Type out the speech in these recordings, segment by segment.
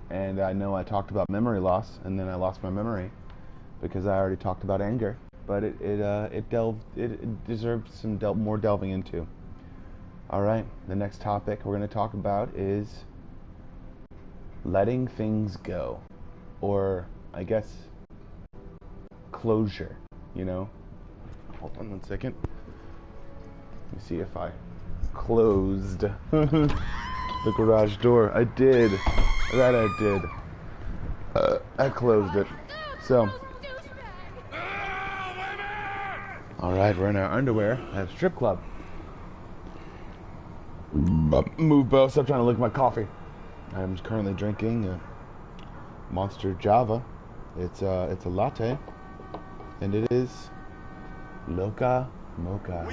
And I know I talked about memory loss, and then I lost my memory because I already talked about anger. But it deserves some more delving into. All right, the next topic we're going to talk about is letting things go, or I guess closure. You know. Hold on 1 second. Let me see if I closed the garage door. I did. That I did. I closed it. So. Alright, we're in our underwear at a strip club. Move, Bo. Stop trying to lick my coffee. I'm currently drinking a Monster Java. It's a latte. And it is Loca Mocha.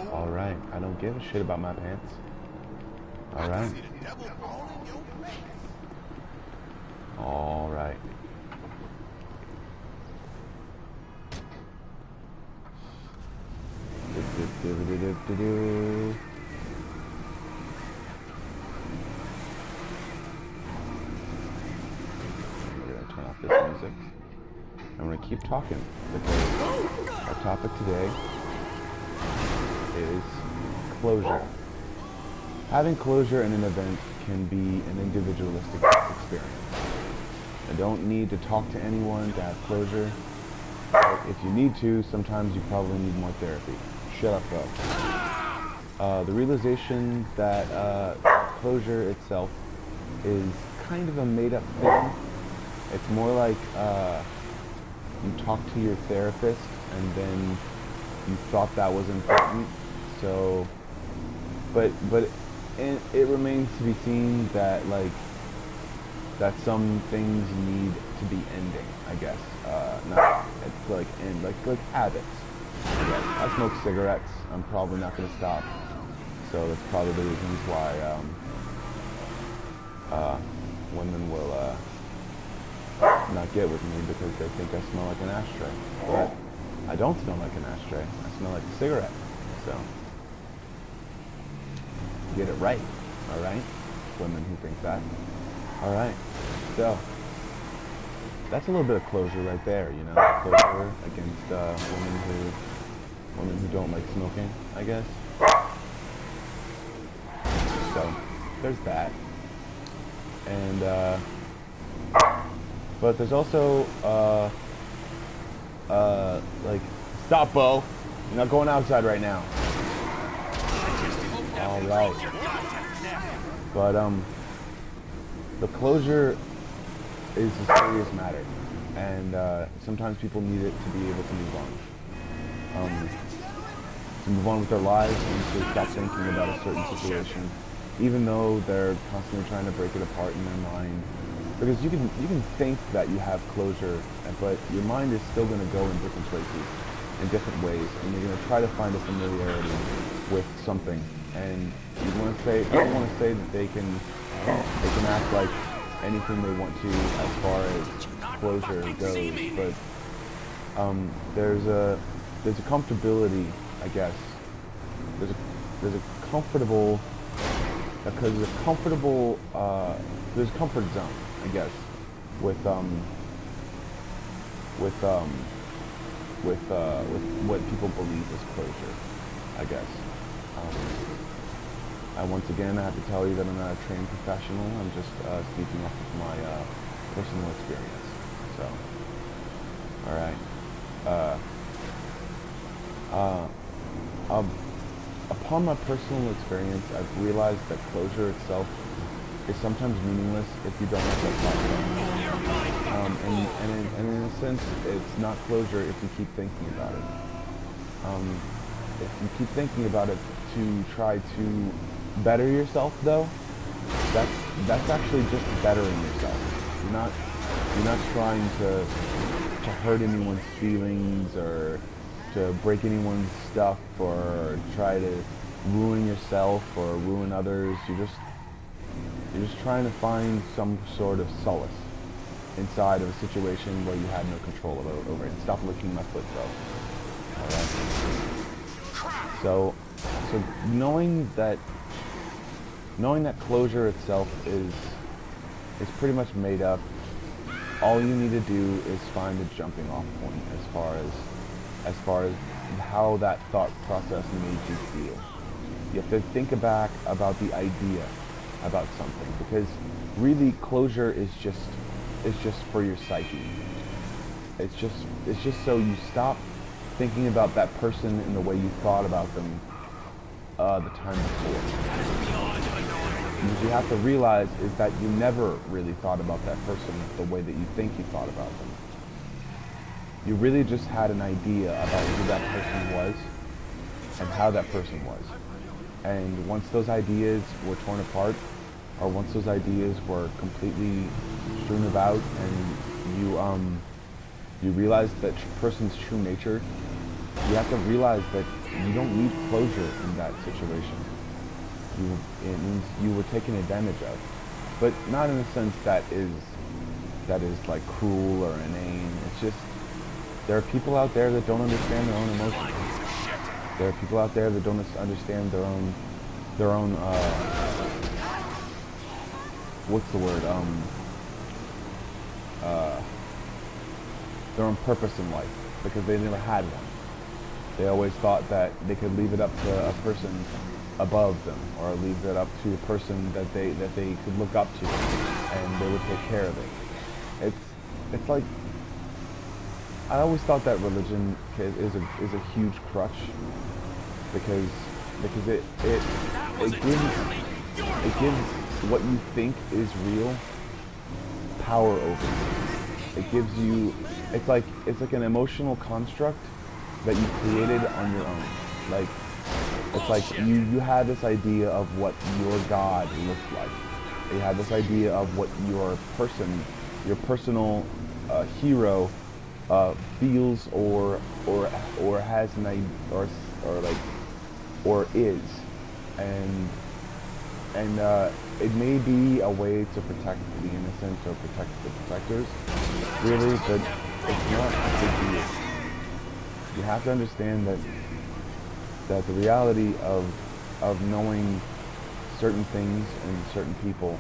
Alright, I don't give a shit about my pants. Alright. Alright. Turn off this music. I'm gonna keep talking because our topic today is closure. Having closure in an event can be an individualistic experience. I don't need to talk to anyone to have closure. But if you need to, sometimes you probably need more therapy. Shut up, though. The realization that closure itself is kind of a made-up thing. It's more like you talk to your therapist and then you thought that was important. So, but it remains to be seen that that some things need to be ending, I guess. Not it's like end like habits. I smoke cigarettes. I'm probably not going to stop. So that's probably the reasons why women will not get with me, because they think I smell like an ashtray. But I don't smell like an ashtray. I smell like a cigarette. So get it right. All right, women who think that. All right. So that's a little bit of closure right there, you know, closure against women who don't like smoking, I guess. So there's that, and but there's also like, stop, Bo, you're not going outside right now. All right, but the closure is a serious matter, and sometimes people need it to be able to move on with their lives, and to stop thinking about a certain situation, even though they're constantly trying to break it apart in their mind. Because you can think that you have closure, but your mind is still going to go in different places, in different ways, and you're going to try to find a familiarity with something. And you want to say that they can act like anything they want to as far as closure goes, but there's a comfortability, I guess. There's a comfortable, because there's a comfortable there's a comfort zone, I guess, with what people believe is closure, I guess. Once again, I have to tell you that I'm not a trained professional. I'm just speaking off of my personal experience. So, all right. Upon my personal experience, I've realized that closure itself is sometimes meaningless if you don't have that thought. And in a sense, it's not closure if you keep thinking about it. If you keep thinking about it to try to better yourself, though, that's actually just bettering yourself. You're not trying to hurt anyone's feelings or to break anyone's stuff or try to ruin yourself or ruin others. You're just trying to find some sort of solace inside of a situation where you had no control over it. Stop licking my foot, bro. Alright. So knowing that closure itself is is pretty much made up. All you need to do is find a jumping off point as far as how that thought process made you feel. You have to think back about the idea about something, because really closure is just for your psyche. It's just so you stop thinking about that person in the way you thought about them the time before. What you have to realize is that you never really thought about that person the way that you think you thought about them. You really just had an idea about who that person was and how that person was. And once those ideas were torn apart, or once those ideas were completely strewn about, and you realize that person's true nature, you have to realize that you don't need closure in that situation. It means you were taken advantage of, but not in a sense that is like cruel or inane. It's just, there are people out there that don't understand their own emotions. There are people out there that don't understand their own what's the word? Their own purpose in life, because they never had one. They always thought that they could leave it up to a person above them, or leave it up to a person that they could look up to, and they would take care of it. It's like, I always thought that religion is a huge crutch, because it gives what you think is real power over you. It gives you, it's like an emotional construct that you created on your own. Like, it's like you had this idea of what your God looks like. You had this idea of what your personal hero feels or has an idea, or is, and it may be a way to protect the innocent or protect the protectors, really, but it's not a big deal. You have to understand that the reality of knowing certain things and certain people,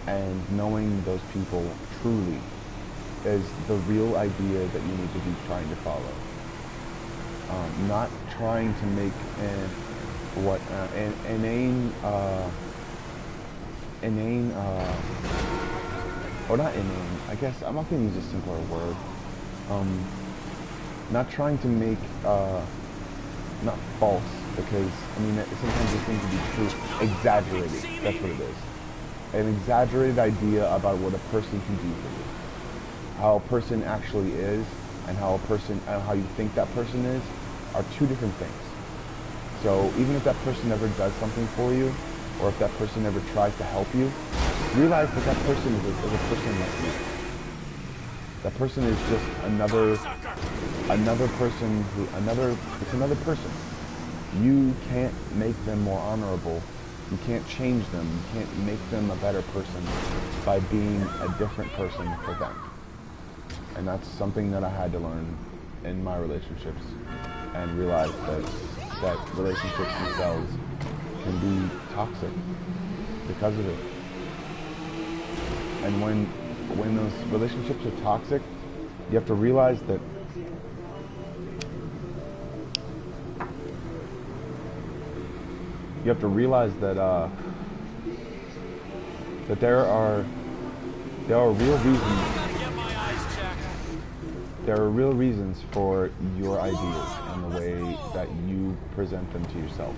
and knowing those people truly, is the real idea that you need to be trying to follow. Not trying to make or not inane, I guess, I'm not going to use a simpler word. Not trying to make, not false, because, I mean, sometimes it seems to be true, exaggerated, that's what it is. An exaggerated idea about what a person can do for you. How a person actually is, and how you think that person is, are two different things. So even if that person never does something for you, or if that person never tries to help you, realize that that person is a person like you. That person is just another person it's another person. You can't make them more honorable. You can't change them. You can't make them a better person by being a different person for them. And that's something that I had to learn in my relationships, and realize that relationships themselves can be toxic because of it. And when those relationships are toxic, you have to realize that that there are real reasons. There are real reasons for your ideas and the way that you present them to yourself.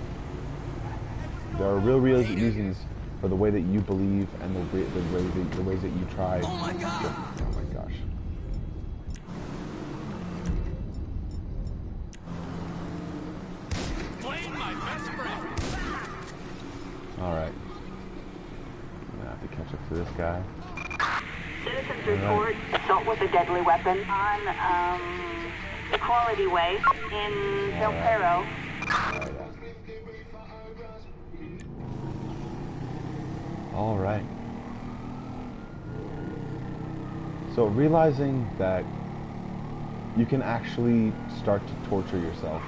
There are real reasons for the way that you believe and the ways that you try. Oh my gosh. All right. I'm gonna have to catch up to this guy. Citizens report assault with a deadly weapon on Equality Way in Del Perro. All right. So realizing that you can actually start to torture yourself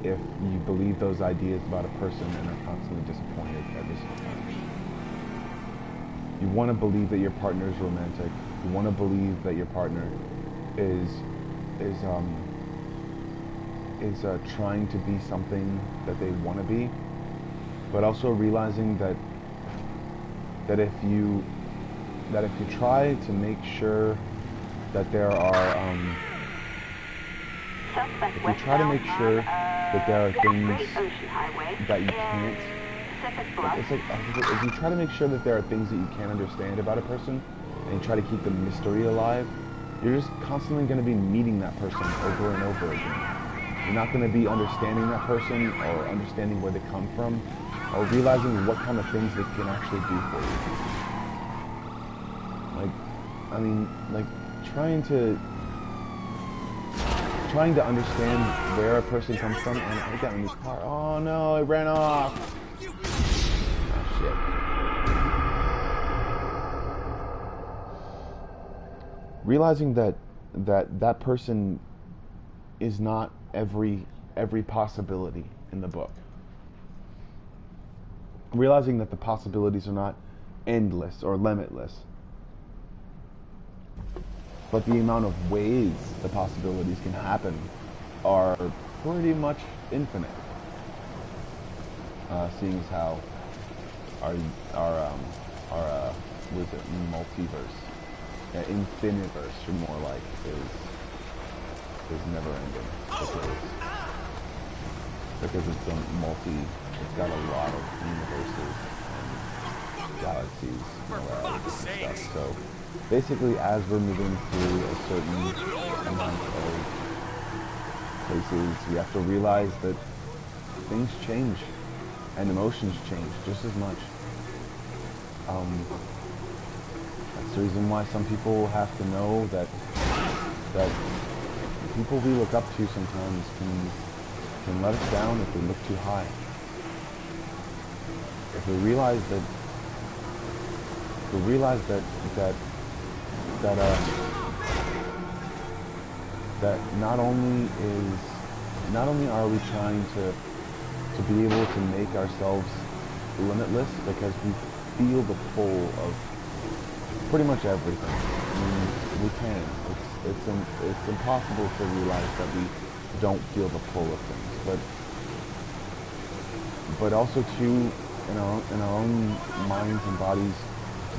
if you believe those ideas about a person and are constantly disappointed every single time. You want to believe that your partner is romantic. You want to believe that your partner is trying to be something that they want to be, but also realizing that if you try to make sure that there are if you try to make sure that there are things that you can't, it's like if you try to make sure that there are things that you can't understand about a person, and you try to keep the mystery alive, you're just constantly going to be meeting that person over and over again. You're not going to be understanding that person or understanding where they come from or realizing what kind of things they can actually do for you. Trying to understand where a person comes from, and I got in this car. Oh no, it ran off. Oh shit. Realizing that person is not every possibility in the book. Realizing that the possibilities are not endless or limitless, but the amount of ways the possibilities can happen are pretty much infinite. Seeing as how our what is it, multiverse, infiniverse, or more like, is never ending because it's it's got a lot of universes and galaxies and all that other stuff. So basically, as we're moving through a certain amount of places, we have to realize that things change and emotions change just as much. That's the reason why some people have to know that people we look up to sometimes can let us down if we look too high. If we realize that not only are we trying to be able to make ourselves limitless, because we feel the pull of pretty much everything. I mean, we can. It's impossible to realize that we don't feel the pull of things, but also too, in our own minds and bodies,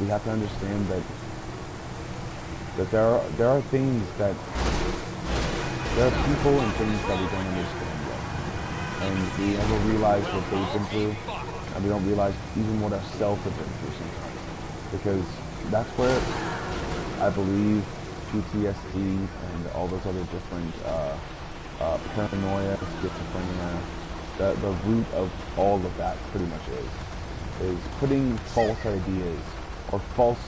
we have to understand that there are things that there are people and things that we don't understand yet, and we never realize what they've been through, and we don't realize even what ourselves have been through sometimes, because that's where I believe PTSD and all those other different paranoia, schizophrenia, the root of all of that pretty much is putting false ideas or false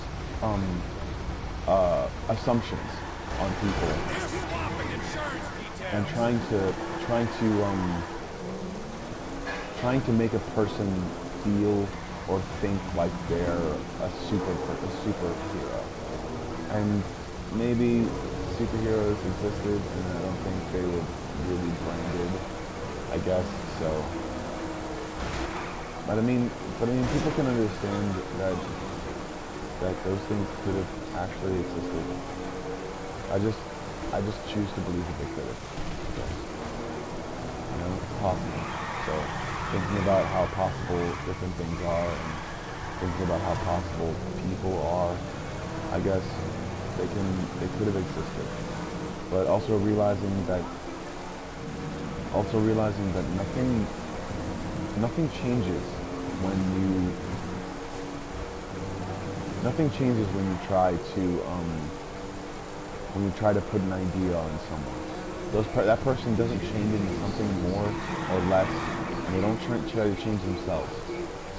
assumptions on people, and trying to make a person feel or think like they're a superhero. And maybe superheroes existed, and I don't think they were really branded, I guess. So, but I mean, people can understand that those things could have actually existed. I just choose to believe that they could have. You know, it's possible. So, thinking about how possible different things are, and thinking about how possible people are, I guess they could have existed. But also realizing that nothing changes when you try to put an idea on someone. That person doesn't change into something more or less, and they don't try to change themselves.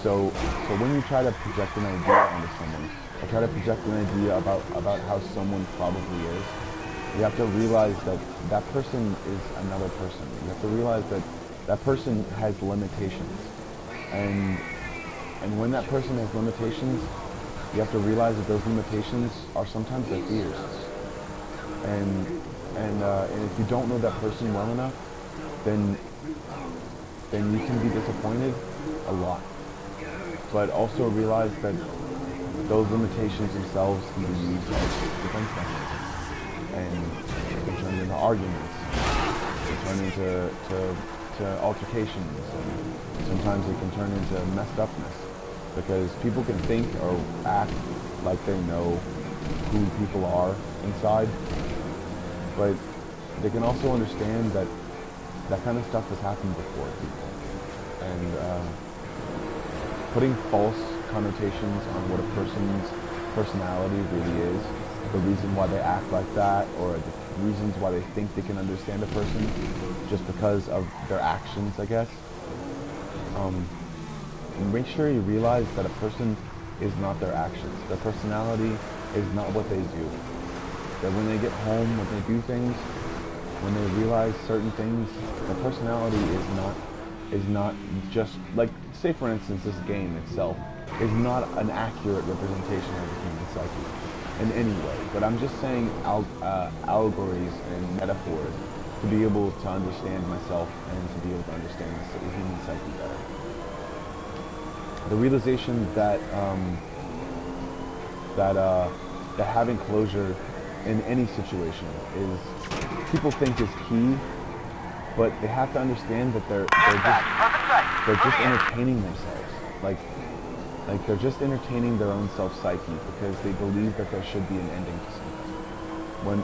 So when you try to project an idea onto someone, or try to project an idea about how someone probably is, you have to realize that person is another person. You have to realize that person has limitations, and when that person has limitations, you have to realize that those limitations are sometimes their fears. And if you don't know that person well enough, then you can be disappointed a lot. But also realize that those limitations themselves can be used as defense mechanisms, and it can turn into arguments, it can turn into altercations, and sometimes it can turn into messed upness, because people can think or act like they know who people are inside, but they can also understand that that kind of stuff has happened before to people, and putting false connotations on what a person's personality really is, the reason why they act like that, or the reasons why they think they can understand a person just because of their actions, I guess. Make sure you realize that a person is not their actions. Their personality is not what they do. That when they get home, when they do things, when they realize certain things, their personality is not just, like, say for instance, this game itself is not an accurate representation of the human psyche in any way, but I'm just saying allegories and metaphors to be able to understand myself and to be able to understand the human psyche better. The realization that that having closure in any situation is, people think is key, but they have to understand that they're just entertaining themselves. Like they're just entertaining their own self-psyche because they believe that there should be an ending to something.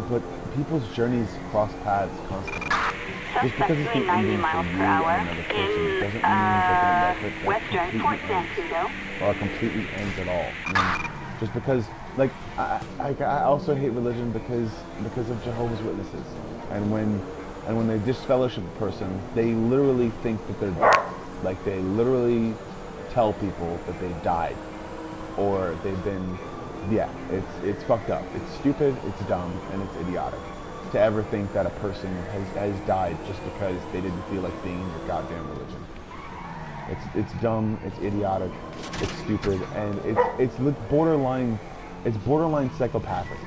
But people's journeys cross paths constantly. Just because it's the ending for you and another person doesn't mean that or completely ends at all. I mean, just because, like, I also hate religion because of Jehovah's Witnesses, and when they disfellowship a person, they literally think that they're dead. Like, they literally tell people that they died, or they've been, yeah, it's fucked up. It's stupid, it's dumb, and it's idiotic to ever think that a person has died just because they didn't feel like being in your goddamn religion. It's dumb, it's idiotic, it's stupid, and it's borderline psychopathic,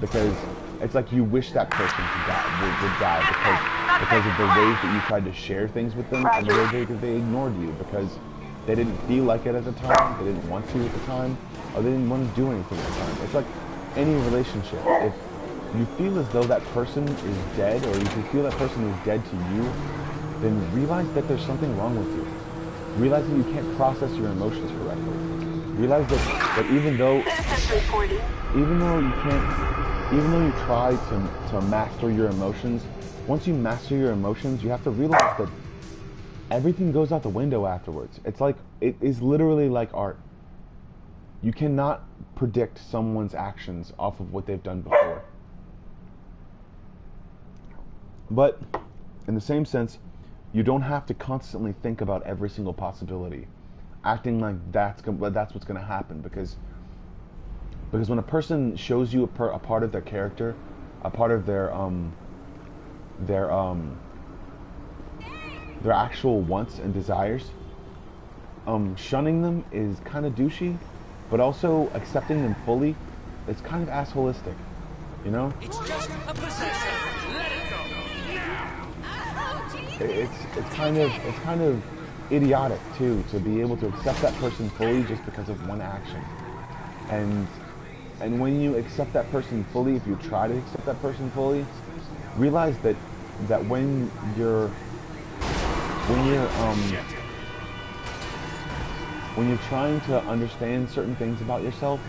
because it's like you wish that person would die because of the ways that you tried to share things with them, and the way they ignored you because they didn't feel like it at the time, they didn't want to at the time, or they didn't want to do anything at the time. It's like any relationship. If you feel as though that person is dead, or if you feel that person is dead to you, then realize that there's something wrong with you. Realize that you can't process your emotions correctly. Realize that even though you try to master your emotions, once you master your emotions, you have to realize that everything goes out the window afterwards. It's like, it is literally like art. You cannot predict someone's actions off of what they've done before. But in the same sense, you don't have to constantly think about every single possibility, acting like that's what's going to happen, because when a person shows you a part of their character, a part of their actual wants and desires, shunning them is kind of douchey, but also accepting them fully, it's kind of assholistic, you know? It's just a possession. Let it go. It's kind of idiotic too, to be able to accept that person fully just because of one action. And when you accept that person fully, if you try to accept that person fully, realize that when you're trying to understand certain things about yourself,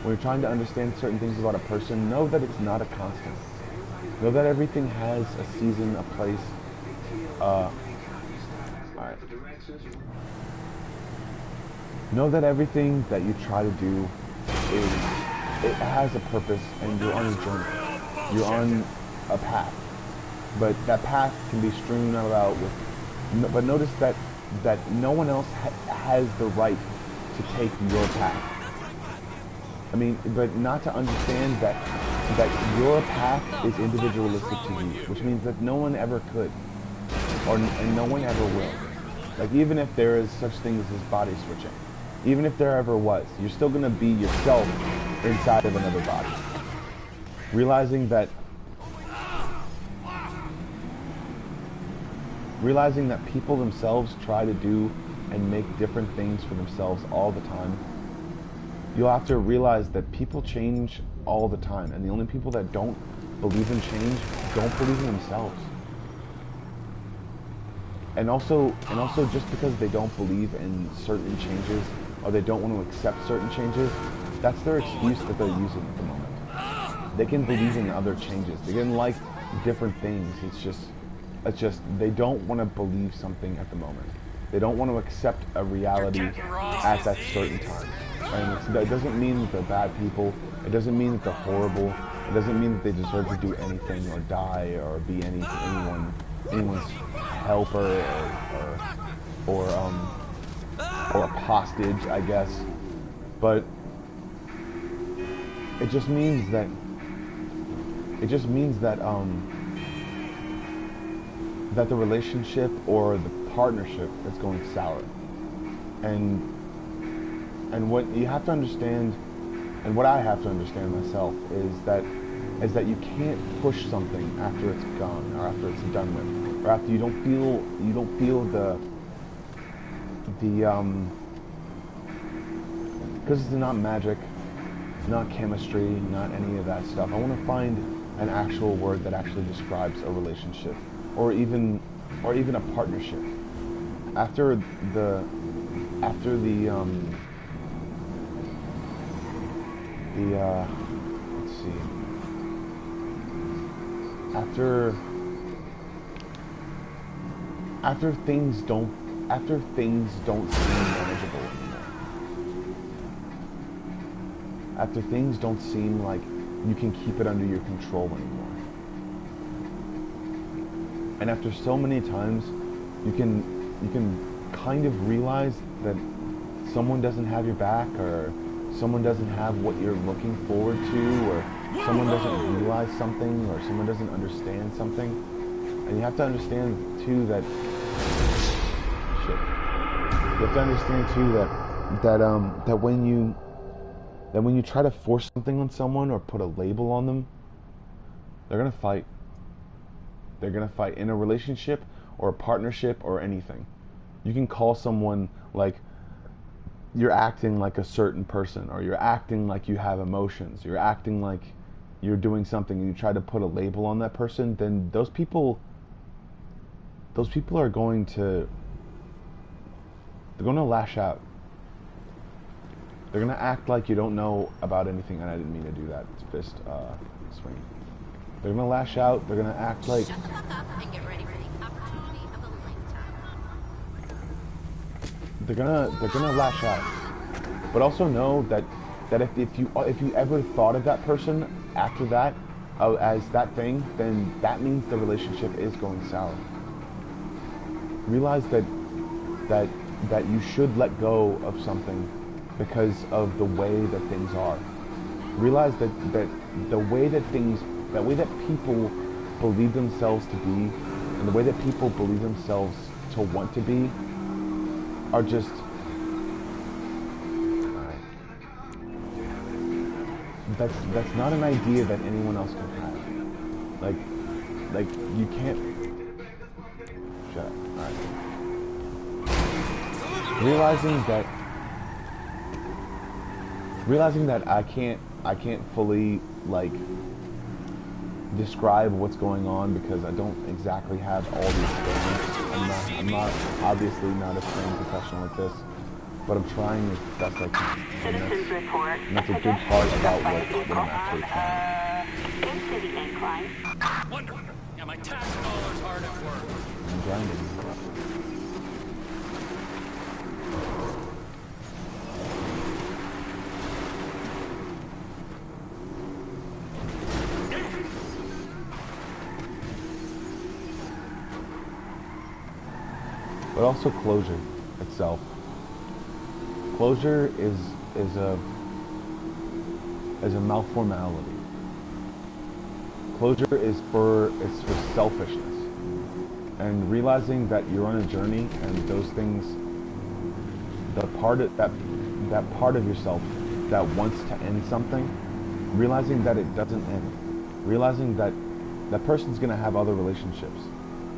when you're trying to understand certain things about a person, know that it's not a constant. Know that everything has a season, a place. Alright. Know that everything that you try to do it has a purpose, and you're on a journey. You're on a path. But that path can be strewn about with, but notice that no one else has the right to take your path. I mean, but not to understand that your path is individualistic to you, which means that no one ever could, and no one ever will. Like, even if there is such thing as this body switching, even if there ever was, you're still going to be yourself inside of another body. Realizing that people themselves try to do and make different things for themselves all the time, you'll have to realize that people change all the time, and the only people that don't believe in change don't believe in themselves. And also just because they don't believe in certain changes, or they don't want to accept certain changes, that's their excuse that they're using at the moment. They can believe in other changes. They can like different things. It's just they don't want to believe something at the moment. They don't want to accept a reality at that certain time. And that doesn't mean that they're bad people. It doesn't mean that they're horrible. It doesn't mean that they deserve to do anything or die or be anyone's helper or a hostage, I guess. But it just means that that the relationship or the partnership is going sour. And what you have to understand, and what I have to understand myself, is that you can't push something after it's gone, or after it's done with, or after you don't feel the because it's not magic, not chemistry, not any of that stuff. I want to find an actual word that actually describes a relationship, or even a partnership. After the let's see. After things don't seem manageable anymore. After things don't seem like you can keep it under your control anymore. And after so many times, you can kind of realize that someone doesn't have your back, or someone doesn't have what you're looking forward to, or someone doesn't realize something, or someone doesn't understand something. And you have to understand too that that when you try to force something on someone or put a label on them, they're gonna fight. They're gonna fight in a relationship or a partnership or anything. You can call someone like you're acting like a certain person, or you're acting like you have emotions, you're acting like you're doing something, and you try to put a label on that person, then those people are going to lash out. They're going to act like you don't know about anything, and I didn't mean to do that fist swing. They're going to lash out, they're going to act like... Shut the fuck up and get ready for the opportunity of a lifetime. They're gonna lash out. But also know that if you ever thought of that person after that as that thing, then that means the relationship is going sour. Realize that you should let go of something because of the way that things are. Realize that the way that people believe themselves to be, and the way that people believe themselves to want to be, are just... That's not an idea that anyone else can have. Like you can't... Shut up. Alright. Realizing that I can't fully, like, describe what's going on because I don't exactly have all the experience. I'm not obviously not a trained professional at this, but I'm trying as best I can. Citizens report. And that's a good part about what I'm actually trying. Into the incline. Wonderful. Yeah, my tax dollars hard at work. I'm grinding. But also closure itself. Closure is a malformality. Closure is for selfishness, and realizing that you're on a journey, and those things, that part of yourself that wants to end something, realizing that it doesn't end, realizing that that person's gonna have other relationships,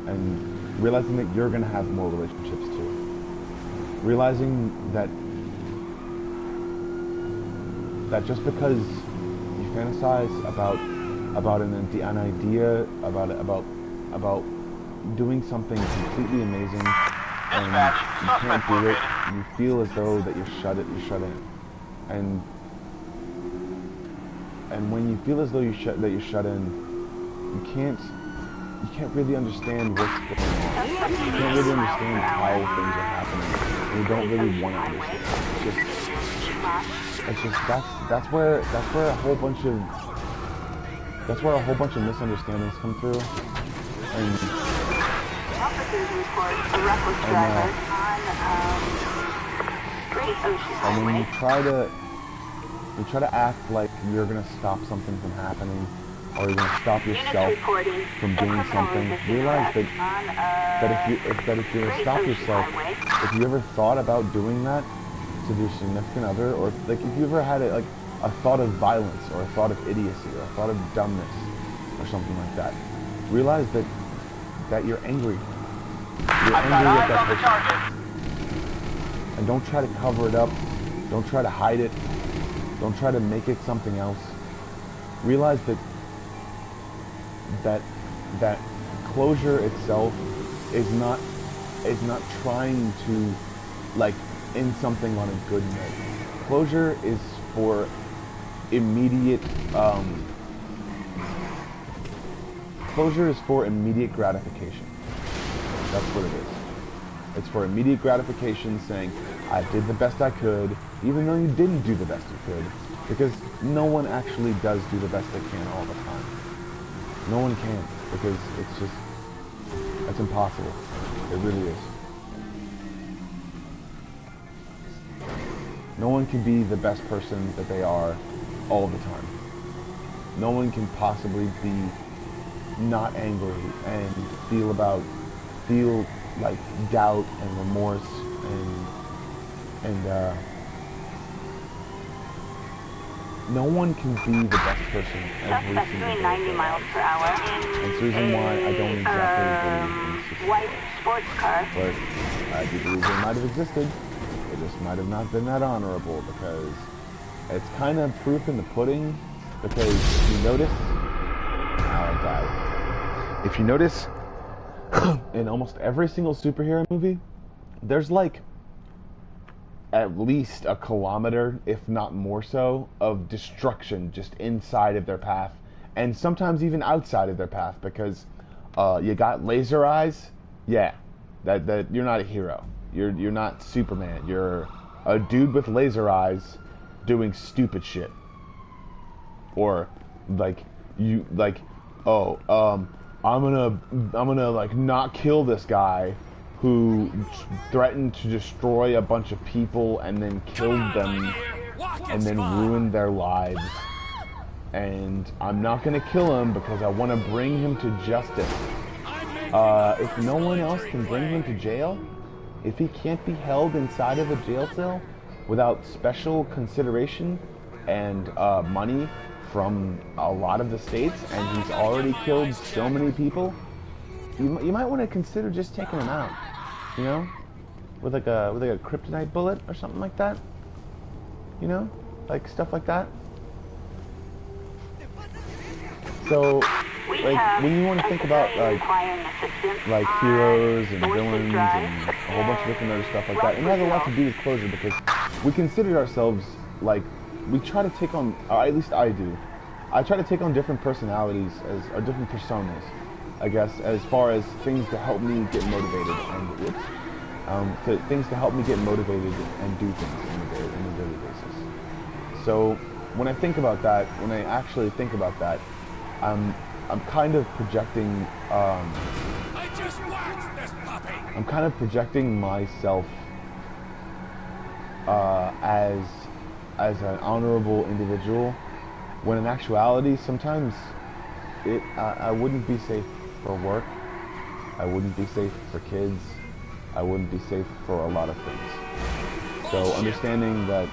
and realizing that you're gonna have more relationships too, realizing that that just because you fantasize about an idea about doing something completely amazing and you can't do it, you feel as though that you're shut in. And when you feel as though you're shut in, you can't really understand what's going on. You can't really understand how things are happening. And you don't really want to understand. It's just that's where a whole bunch of misunderstandings come through. And Officers report a reckless driver on Great Ocean and when Highway. you try to act like you're gonna stop something from happening, or you're gonna stop yourself from doing something, realize that if you're gonna stop yourself, if you ever thought about doing that to your significant other, or like if you ever had a thought of violence, or a thought of idiocy, or a thought of dumbness, or something like that, realize that you're angry. You're angry at that person. And don't try to cover it up. Don't try to hide it. Don't try to make it something else. Realize that closure itself is not trying to like end something on a good note. Closure is for immediate gratification. That's what it is. It's for immediate gratification, saying, I did the best I could, even though you didn't do the best you could, because no one actually does do the best they can all the time. No one can, because it's impossible. It really is. No one can be the best person that they are all the time. No one can possibly be not angry and feel like doubt and remorse and no one can be the best person every Suspect single doing day. 90 miles per hour That's the reason why I don't exactly believe in this. white sports car. But I do believe they might have existed. It just might have not been that honorable, because it's kind of proof in the pudding. Because if you notice, if you notice, in almost every single superhero movie, there's like at least a kilometer, if not more so, of destruction just inside of their path, and sometimes even outside of their path, because you got laser eyes. Yeah, that you're not a hero. You're not Superman. You're a dude with laser eyes doing stupid shit. Or I'm gonna like not kill this guy who threatened to destroy a bunch of people and then killed them and then ruined their lives. And I'm not gonna kill him because I want to bring him to justice. If no one else can bring him to jail, if he can't be held inside of a jail cell without special consideration and money from a lot of the states, and he's already killed so many people, you might want to consider just taking him out, you know, with like a kryptonite bullet or something like that, you know, like stuff like that. So, like when you want to think about like heroes and villains and a whole bunch of different other stuff like that, it has a lot to do with closure, because we consider ourselves like, we try to take on, or at least I do, I try to take on different personalities or different personas, I guess, as far as things to help me get motivated and things to help me get motivated and do things on a daily basis. So when I think about that, when I actually think about that, I'm kind of projecting. I just whacked this puppy. I'm kind of projecting myself as an honorable individual, when in actuality, sometimes I wouldn't be safe for work. I wouldn't be safe for kids. I wouldn't be safe for a lot of things. So understanding that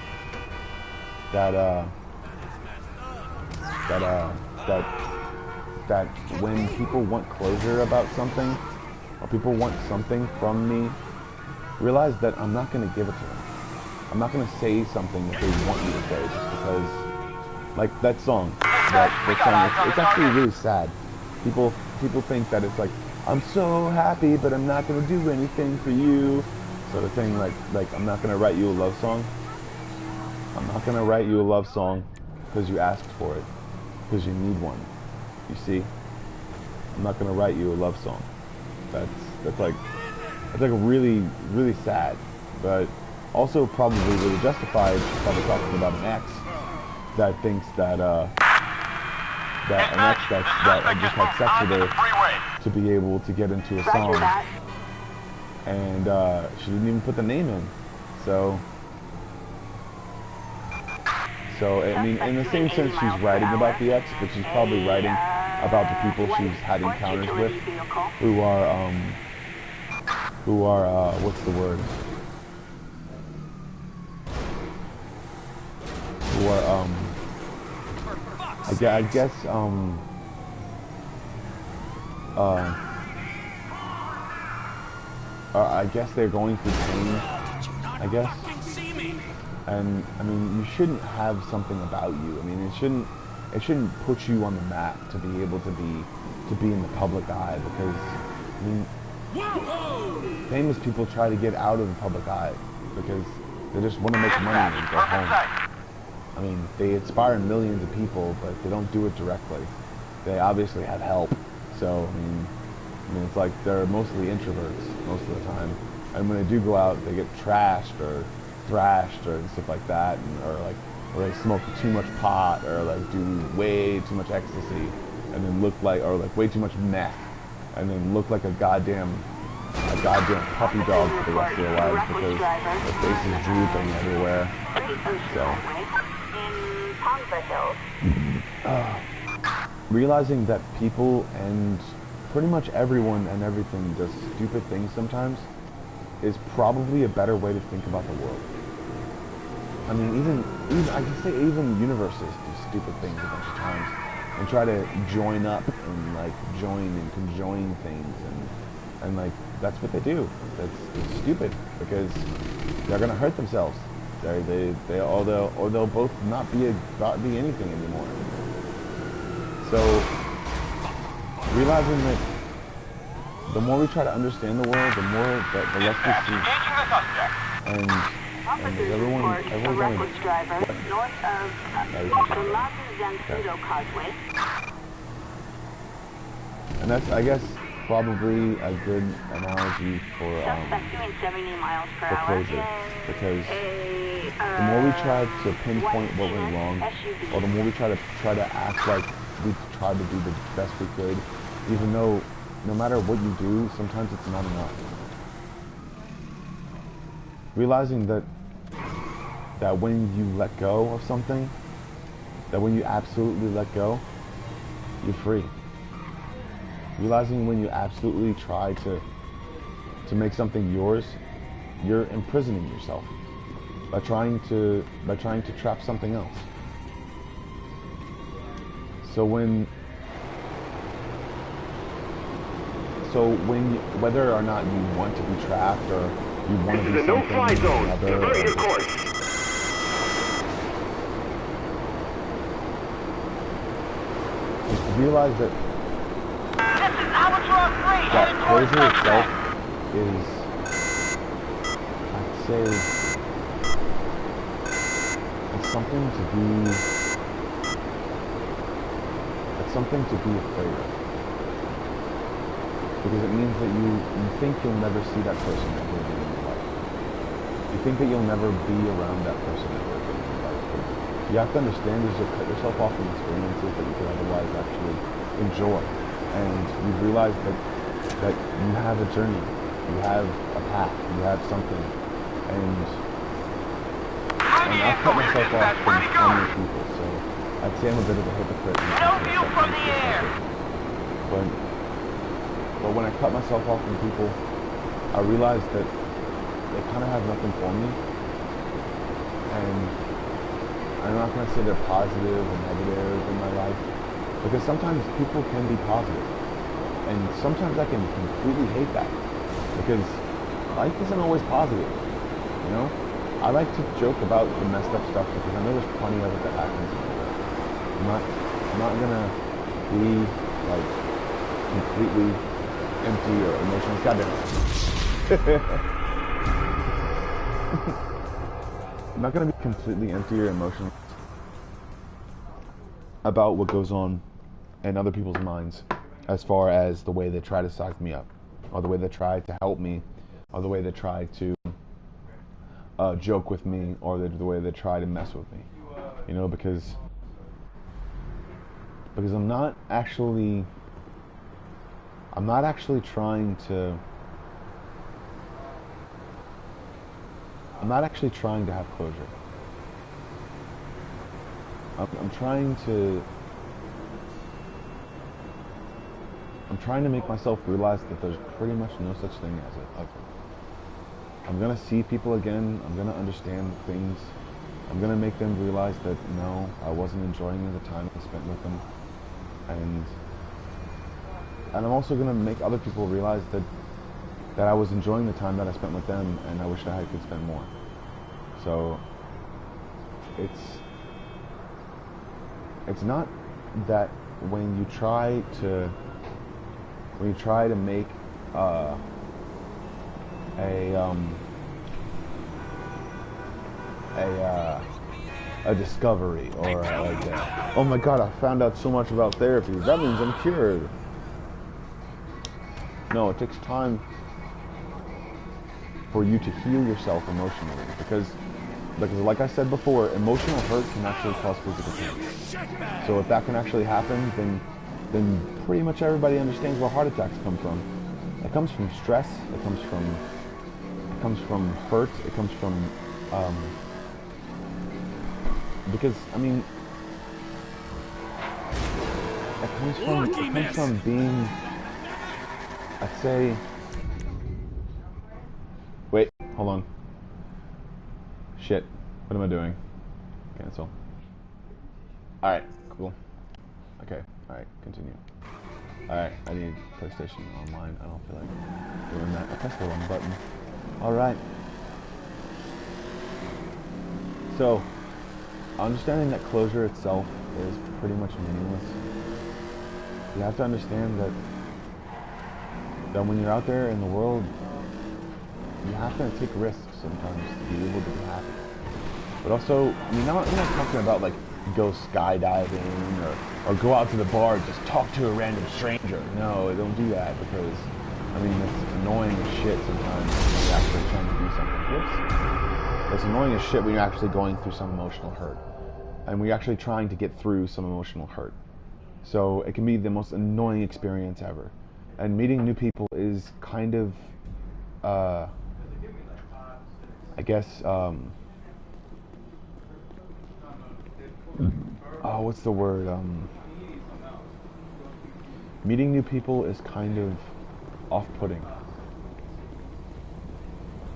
when people want closure about something, or people want something from me, realize that I'm not going to give it to them. I'm not going to say something that they want me to say just because Like that song. That song. It's actually really sad. People think that it's like, I'm so happy, but I'm not gonna do anything for you. Sort of thing. Like I'm not gonna write you a love song. I'm not gonna write you a love song because you asked for it, because you need one. You see? I'm not gonna write you a love song. That's like really, really sad, but also probably really justified. She's probably talking about an ex that thinks that an ex that just had sex with her to be able to get into a song, and she didn't even put the name in. So I mean, in the same sense, she's writing about the ex, but she's probably writing about the people she's had encounters with, who are what's the word? Who are I guess I guess they're going through pain, I guess. And I mean, you shouldn't have something about you. I mean, it shouldn't put you on the map to be able to be in the public eye, because I mean, famous people try to get out of the public eye because they just want to make money and go home. I mean, they inspire millions of people, but they don't do it directly. They obviously have help. So I mean, it's like they're mostly introverts most of the time, and when they do go out, they get trashed or thrashed or stuff like that, or they smoke too much pot, or like do way too much ecstasy, and then look like, or like way too much meth, and then look like a goddamn puppy dog for the rest of their lives because their face is drooping everywhere. So realizing that people and pretty much everyone and everything does stupid things sometimes is probably a better way to think about the world. I mean, even I can say even universes do stupid things a bunch of times and try to join up and like join and conjoin things, and like that's what they do. It's stupid because they're gonna hurt themselves. Or they'll both not be anything anymore. So realizing that the more we try to understand the world, the more the less we see. And everyone's going to driver north of the Lago Causeway. And that's, I guess, probably a good analogy for doing 70 miles per hour. closure, because the more we try to pinpoint what went wrong, or the more we try to act like we tried to do the best we could, even though no matter what you do, sometimes it's not enough. Realizing that when you let go of something, that when you absolutely let go, you're free. Realizing when you absolutely try to make something yours, you're imprisoning yourself by trying to trap something else. So whether or not you want to be trapped or you want to be something or another, just realize that closure itself is, I'd say, it's something to be afraid of. Because it means that you think you'll never see that person ever again in your life. You think that you'll never be around that person ever again in your life. But you have to understand is you'll cut yourself off from experiences that you could otherwise actually enjoy. And you realize that you have a journey, you have a path, you have something. And I've cut myself off from many people, so I'd say I'm a bit of a hypocrite. But when I cut myself off from people, I realized that they kind of have nothing for me. And I'm not going to say they're positive or negative in my life, because sometimes people can be positive. And sometimes I can completely hate that, because life isn't always positive, you know? I like to joke about the messed up stuff because I know there's plenty of it that happens in the world. I'm not gonna be like completely empty or emotionless. Goddamn. I'm not gonna be completely empty or emotionless about what goes on in other people's minds, as far as the way they try to size me up, or the way they try to help me, or the way they try to joke with me, or the way they try to mess with me. You know, because I'm not actually trying to have closure. I'm trying to make myself realize that there's pretty much no such thing as it. I'm gonna see people again. I'm gonna understand things. I'm gonna make them realize that no, I wasn't enjoying the time I spent with them, and I'm also gonna make other people realize that I was enjoying the time that I spent with them, and I wish I could spend more. So it's not that when you try to make a discovery, or oh my god, I found out so much about therapy, that means I'm cured. No, it takes time for you to heal yourself emotionally, because like I said before, emotional hurt can actually cause physical pain. So if that can actually happen, then pretty much everybody understands where heart attacks come from. It comes from stress, it comes from hurt, it comes from because I mean it comes from being, I'd say, wait, hold on. Shit, what am I doing? Cancel. Alright, cool. Okay, alright, continue. Alright, I need PlayStation Online. I don't feel like doing that. I pressed the wrong button. Alright. So, understanding that closure itself is pretty much meaningless. You have to understand that when you're out there in the world, you have to take risks sometimes to be able to be happy. But also, I mean, I'm not talking about like go skydiving or go out to the bar and just talk to a random stranger. No, don't do that, because I mean, it's annoying as shit sometimes when you're actually trying to do something. Whoops. It's annoying as shit when you're actually going through some emotional hurt, and we're actually trying to get through some emotional hurt. So it can be the most annoying experience ever. And meeting new people is kind of, I guess, what's the word? Meeting new people is kind of off-putting.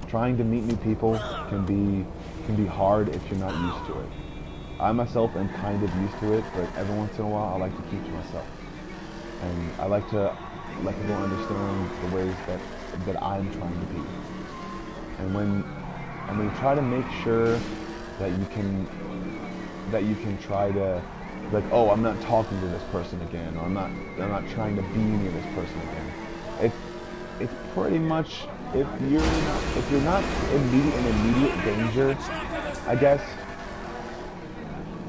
Trying to meet new people can be hard if you're not used to it. I myself am kind of used to it, but every once in a while I like to keep to myself, and I like to let people understand the ways that I'm trying to be. And when you try to make sure that you can try to, like, oh, I'm not talking to this person again, or I'm not trying to be near this person again. It's pretty much, if you're not in immediate danger, I guess.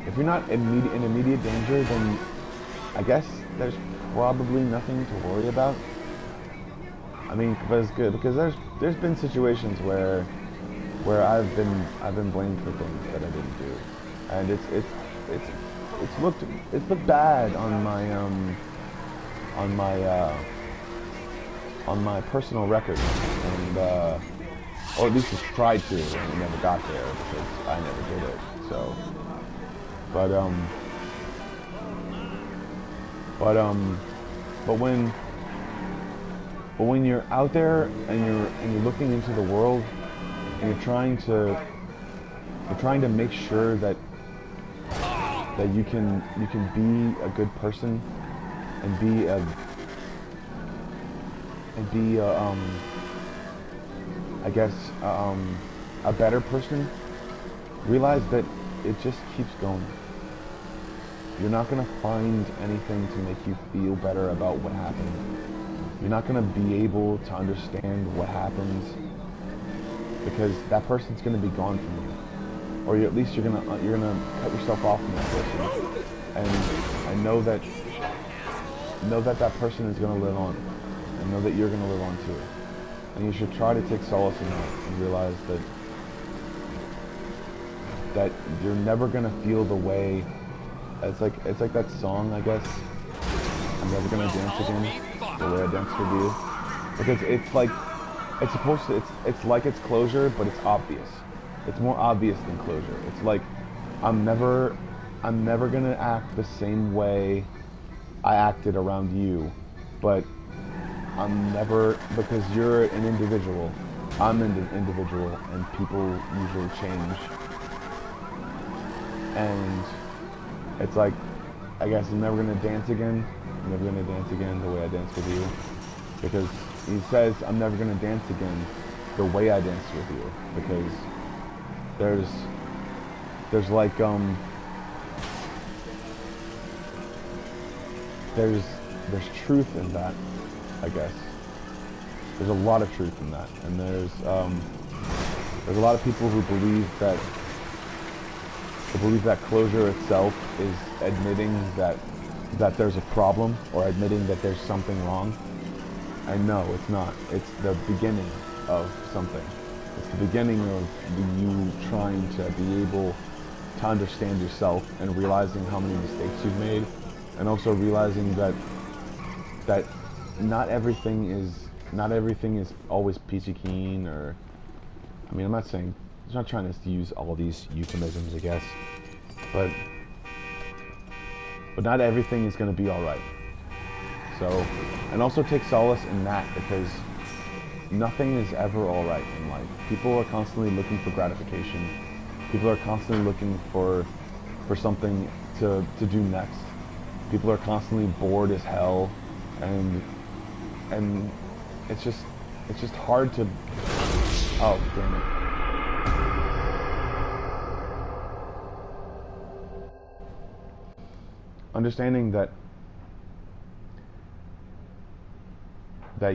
If you're not in immediate danger, then I guess there's probably nothing to worry about. I mean, because there's been situations where I've been blamed for things that I didn't do, and it's looked bad on my personal record, and or at least it's tried to, and it never got there because I never did it. So, but when you're out there and you're looking into the world, and you're trying to make sure that you can be a good person and be I guess a better person, realize that it just keeps going. You're not going to find anything to make you feel better about what happened. You're not going to be able to understand what happens because that person's going to be gone from you. Or at least you're gonna cut yourself off from that person, and know that that person is gonna live on, and know that you're gonna live on too. And you should try to take solace in that and realize that you're never gonna feel the way. It's like that song, I guess. I'm never gonna dance again the way I danced with you, because it's like it's like it's closure, but it's obvious. It's more obvious than closure. It's like I'm never gonna act the same way I acted around you, but I'm never, because you're an individual. I'm an individual, and people usually change. And it's like, I guess I'm never gonna dance again. I'm never gonna dance again the way I danced with you, because he says I'm never gonna dance again the way I danced with you, because there's like there's truth in that, I guess. There's a lot of truth in that, and there's a lot of people who believe that closure itself is admitting that there's a problem, or admitting that there's something wrong. And no, it's not. It's the beginning of something. It's the beginning of you trying to be able to understand yourself, and realizing how many mistakes you've made, and also realizing that not everything is always peachy keen. Or, I mean, I'm not trying to use all these euphemisms, I guess, but not everything is going to be all right. So, and also take solace in that, because nothing is ever all right in life. People are constantly looking for gratification. People are constantly looking for something to do next. People are constantly bored as hell, and it's just hard to. Oh, damn it. Understanding that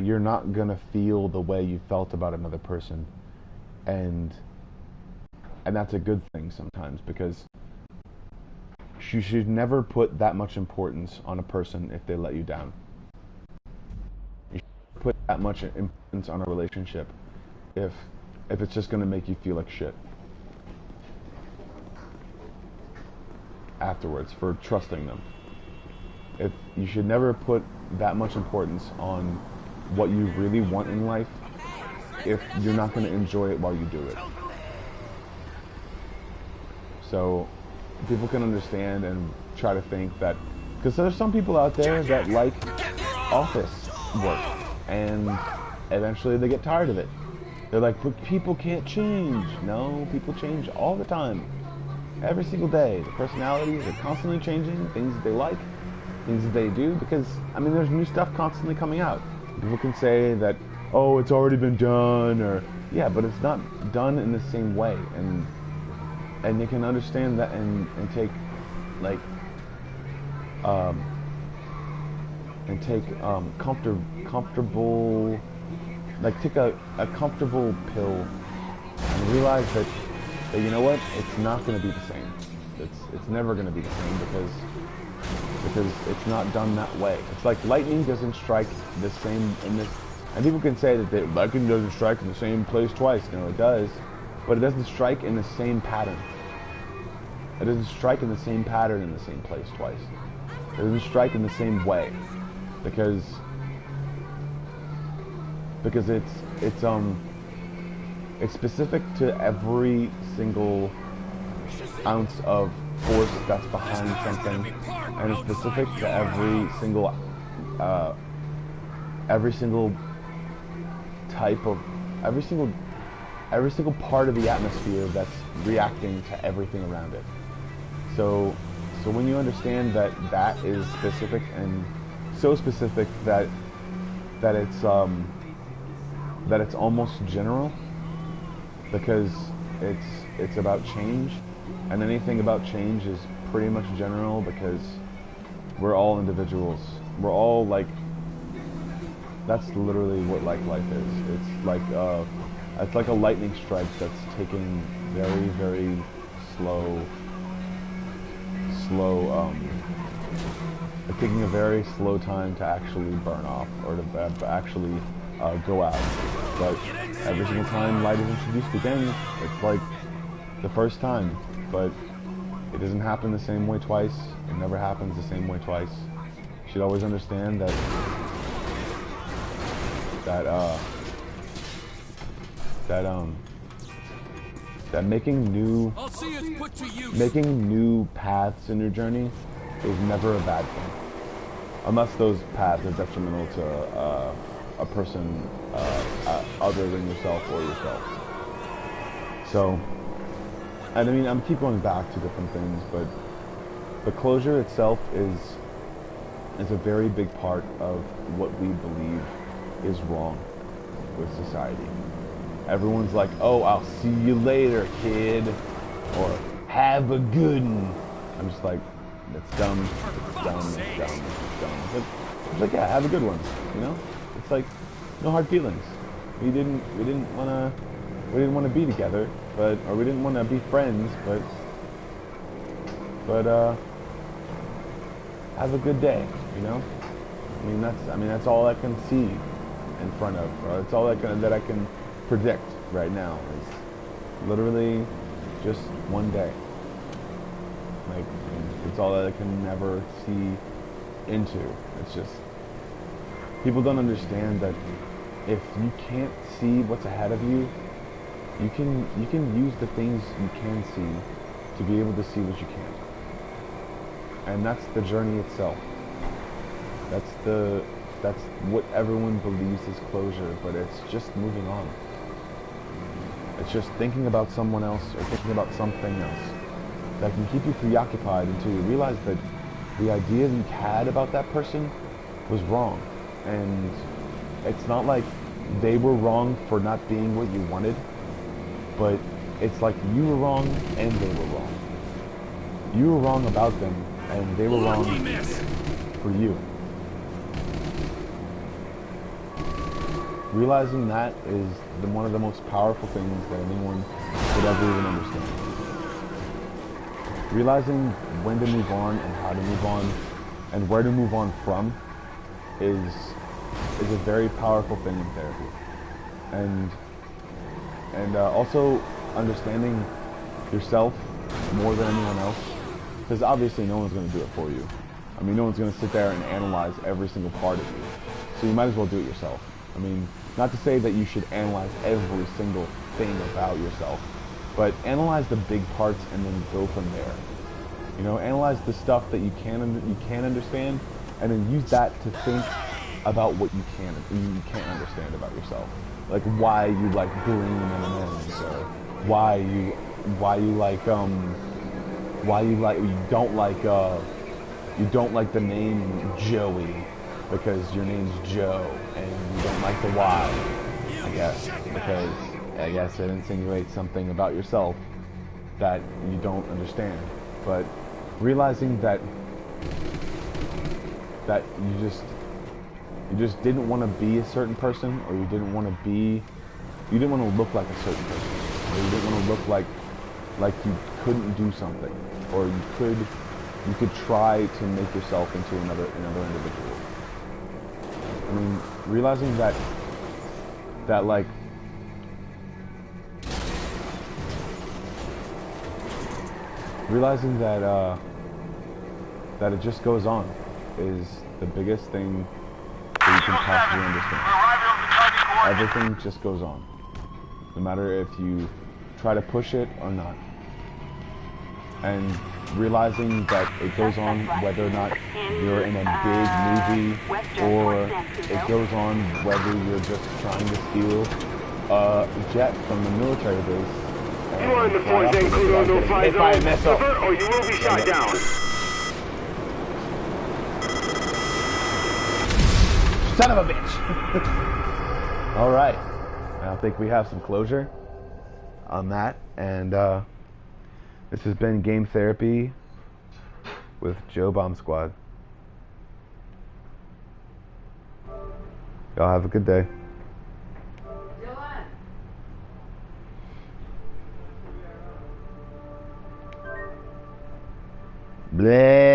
you're not gonna feel the way you felt about another person, and that's a good thing sometimes, because you should never put that much importance on a person if they let you down. You should put that much importance on a relationship if it's just gonna make you feel like shit afterwards for trusting them. If you should never put that much importance on what you really want in life if you're not going to enjoy it while you do it. So people can understand and try to think that, because there's some people out there that like office work, and eventually they get tired of it. They're like, but people can't change. No, people change all the time. Every single day. The personalities are constantly changing, things that they like, things that they do, because, I mean, there's new stuff constantly coming out. People can say that, oh, it's already been done, or, yeah, but it's not done in the same way, and you can understand that and take, like, comfortable, like, take a comfortable pill, and realize that you know what, it's not going to be the same. It's never going to be the same, because it's not done that way. It's like lightning doesn't strike the same in this, and people can say that lightning doesn't strike in the same place twice. No, it does, but it doesn't strike in the same pattern. It doesn't strike in the same pattern in the same place twice. It doesn't strike in the same way, because it's specific to every single ounce of force that's behind something, and it's specific to every single type of every single part of the atmosphere that's reacting to everything around it. So when you understand that is specific, and so specific that it's almost general, because it's about change, and anything about change is pretty much general because we're all individuals. We're all like, that's literally what like life is. It's like a lightning strike that's taking very, very slow, taking a very slow time to actually burn off or to actually go out. But every single time light is introduced again, it's like the first time, but it doesn't happen the same way twice. It never happens the same way twice. You should always understand that making new paths in your journey is never a bad thing, unless those paths are detrimental to a person other than yourself or yourself. So, and I mean, I'm keep going back to different things, but the closure itself is a very big part of what we believe is wrong with society. Everyone's like, oh, I'll see you later, kid, or have a good one. I'm just like, that's dumb, it's dumb, it's dumb, it's dumb. But it's like, yeah, have a good one, you know? It's like, no hard feelings. We didn't want to be together, or we didn't want to be friends, but have a good day, you know? I mean that's all I can see in front of, or it's all that I can predict right now is literally just one day. Like, it's all that I can never see into. It's just, people don't understand that if you can't see what's ahead of you, you can use the things you can see to be able to see what you can't. And that's the journey itself. That's what everyone believes is closure, but it's just moving on. It's just thinking about someone else or thinking about something else that can keep you preoccupied until you realize that the idea that you had about that person was wrong. And it's not like they were wrong for not being what you wanted, but it's like you were wrong and they were wrong. You were wrong about them and they were wrong for you. Realizing that is one of the most powerful things that anyone could ever even understand. Realizing when to move on and how to move on and where to move on from is a very powerful thing in therapy. And also understanding yourself more than anyone else, because obviously no one's going to do it for you. I mean, no one's going to sit there and analyze every single part of you. So you might as well do it yourself. I mean, not to say that you should analyze every single thing about yourself, but analyze the big parts and then go from there. You know, analyze the stuff that you can understand, and then use that to think about what you can't understand about yourself. Like why you like green M&Ms, or why you don't like the name Joey because your name's Joe and you don't like the Y, I guess, because I guess it insinuates something about yourself that you don't understand. But realizing that you just didn't want to be a certain person, or you didn't want to look like a certain person, or you didn't want to look like you couldn't do something, or you could try to make yourself into another individual. I mean, realizing that it just goes on is the biggest thing that you can possibly understand. Everything just goes on, no matter if you try to push it or not. And realizing that it goes on whether or not you're in a big movie, or it goes on whether you're just trying to steal a jet from the military base. You are in the 4-Zen Kudo no-fly zone. Divert or you will be shot down. Son of a bitch! Alright, I think we have some closure on that, and this has been Game Therapy with Joe Bomb Squad. Y'all have a good day. Bleh.